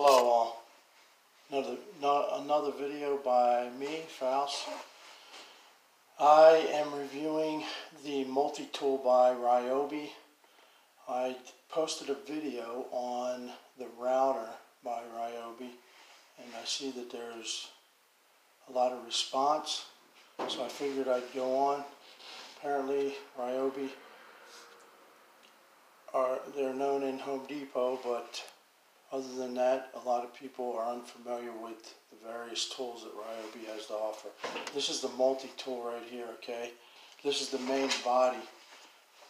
Hello all. Another video by me, Faust. I am reviewing the multi-tool by Ryobi. I posted a video on the router by Ryobi and I see that there's a lot of response, so I figured I'd go on. Apparently Ryobi they're known in Home Depot, but other than that, a lot of people are unfamiliar with the various tools that Ryobi has to offer. This is the multi-tool right here, okay? This is the main body.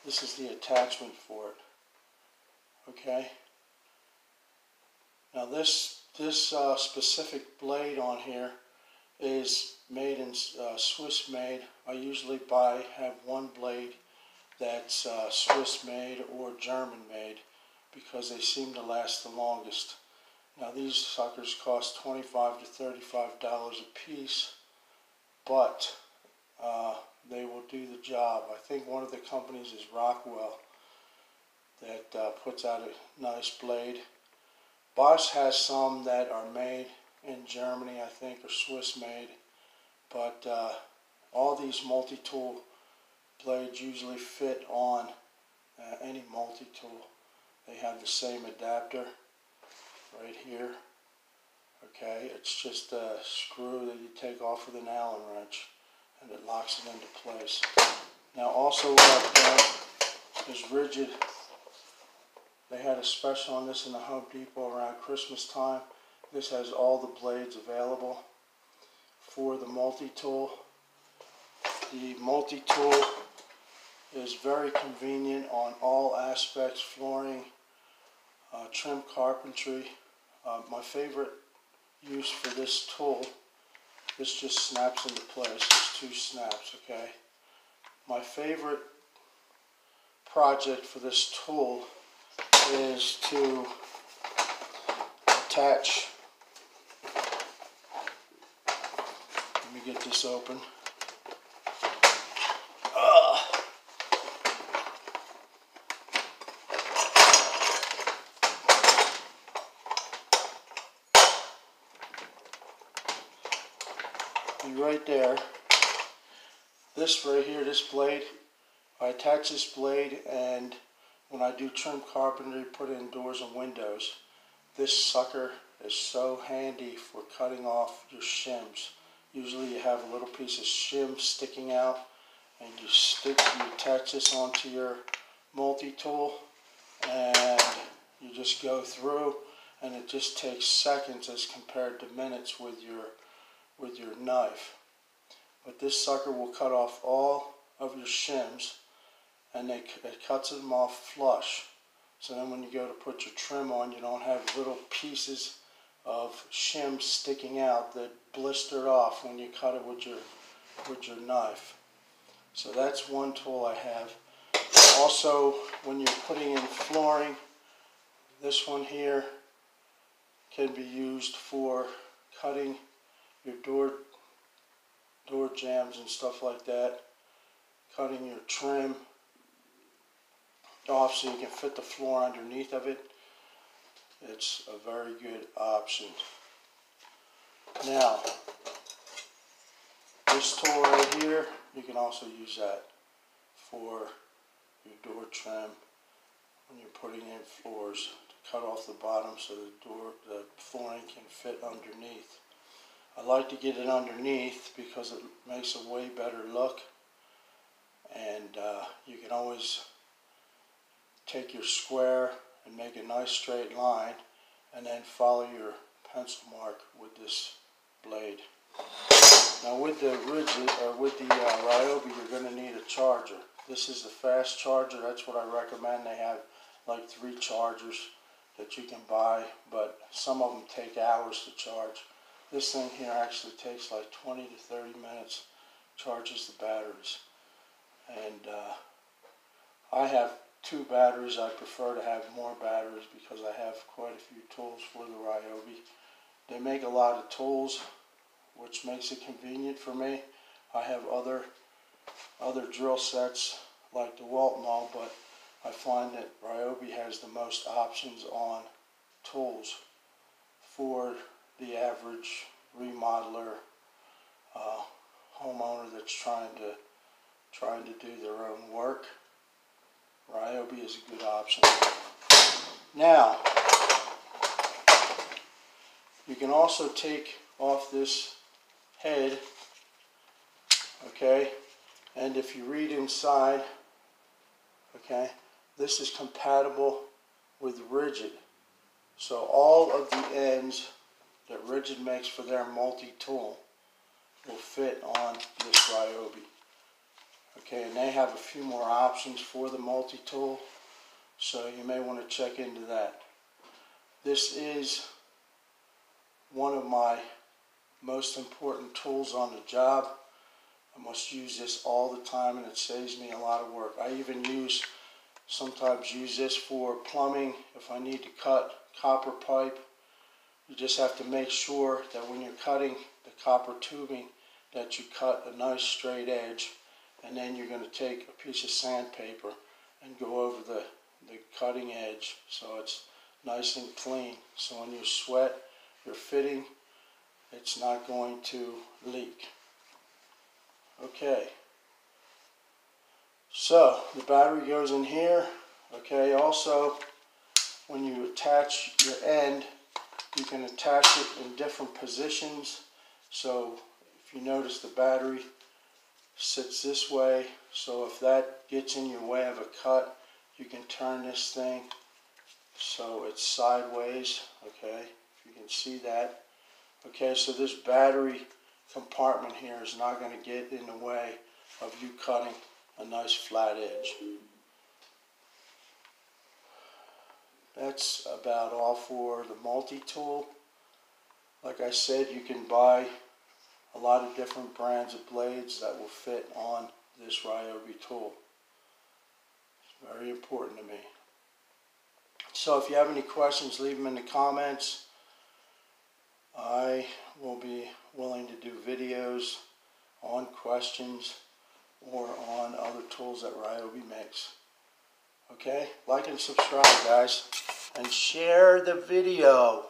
This is the attachment for it, okay? Now this specific blade on here is made in Swiss made. I usually have one blade that's Swiss made or German made, because they seem to last the longest. Now these suckers cost $25 to $35 a piece, but they will do the job. I think one of the companies is Rockwell that puts out a nice blade. Bosch has some that are made in Germany, I think, or Swiss made, but all these multi-tool blades usually fit on any multi-tool. They have the same adapter right here. Okay, it's just a screw that you take off with an Allen wrench and it locks it into place. Now also what I've done is rigid. They had a special on this in the Home Depot around Christmas time. This has all the blades available for the multi-tool. The multi-tool is very convenient on all aspects: flooring, trim carpentry. My favorite use for this tool, this just snaps into place. There's two snaps, okay? My favorite project for this tool is to attach, let me get this open. Right there, this right here, this blade, I attach this blade, and when I do trim carpentry, put in doors and windows, this sucker is so handy for cutting off your shims. Usually you have a little piece of shim sticking out, and you attach this onto your multi-tool, and you just go through, and it just takes seconds as compared to minutes with your knife. But this sucker will cut off all of your shims, and it cuts them off flush. So then when you go to put your trim on, you don't have little pieces of shim sticking out that blistered off when you cut it with your knife. So that's one tool I have. Also, when you're putting in flooring, this one here can be used for cutting your door jambs and stuff like that, cutting your trim off so you can fit the floor underneath of it. It's a very good option. Now, this tool right here, you can also use that for your door trim when you're putting in floors, to cut off the bottom so the flooring can fit underneath. I like to get it underneath because it makes a way better look, and you can always take your square and make a nice straight line, and then follow your pencil mark with this blade. Now with the Ryobi, you're going to need a charger. This is the fast charger. That's what I recommend. They have like 3 chargers that you can buy, but some of them take hours to charge. This thing here actually takes like 20 to 30 minutes, charges the batteries. And I have 2 batteries. I prefer to have more batteries because I have quite a few tools for the Ryobi. They make a lot of tools, which makes it convenient for me. I have other drill sets like the Walton all, but I find that Ryobi has the most options on tools for the average remodeler, homeowner that's trying to do their own work. Ryobi is a good option. Now, you can also take off this head, okay, and if you read inside, okay, this is compatible with Rigid. So all of the ends that Rigid makes for their multi-tool will fit on this Ryobi. Okay, and they have a few more options for the multi-tool, so you may want to check into that. This is one of my most important tools on the job. I must use this all the time, and it saves me a lot of work. I even sometimes use this for plumbing. If I need to cut copper pipe, you just have to make sure that when you're cutting the copper tubing that you cut a nice straight edge, and then you're going to take a piece of sandpaper and go over the cutting edge so it's nice and clean. So when you sweat your fitting, it's not going to leak. Okay, so the battery goes in here. Okay, also when you attach your end, you can attach it in different positions. So if you notice, the battery sits this way, so if that gets in your way of a cut, you can turn this thing so it's sideways. Okay, if you can see that. Okay, so this battery compartment here is not going to get in the way of you cutting a nice flat edge. That's about all for the multi-tool. Like I said, you can buy a lot of different brands of blades that will fit on this Ryobi tool. It's very important to me. So if you have any questions, leave them in the comments. I will be willing to do videos on questions or on other tools that Ryobi makes. Okay, like and subscribe, guys, and share the video.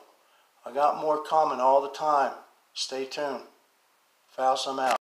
I got more coming all the time. Stay tuned. Foul some out.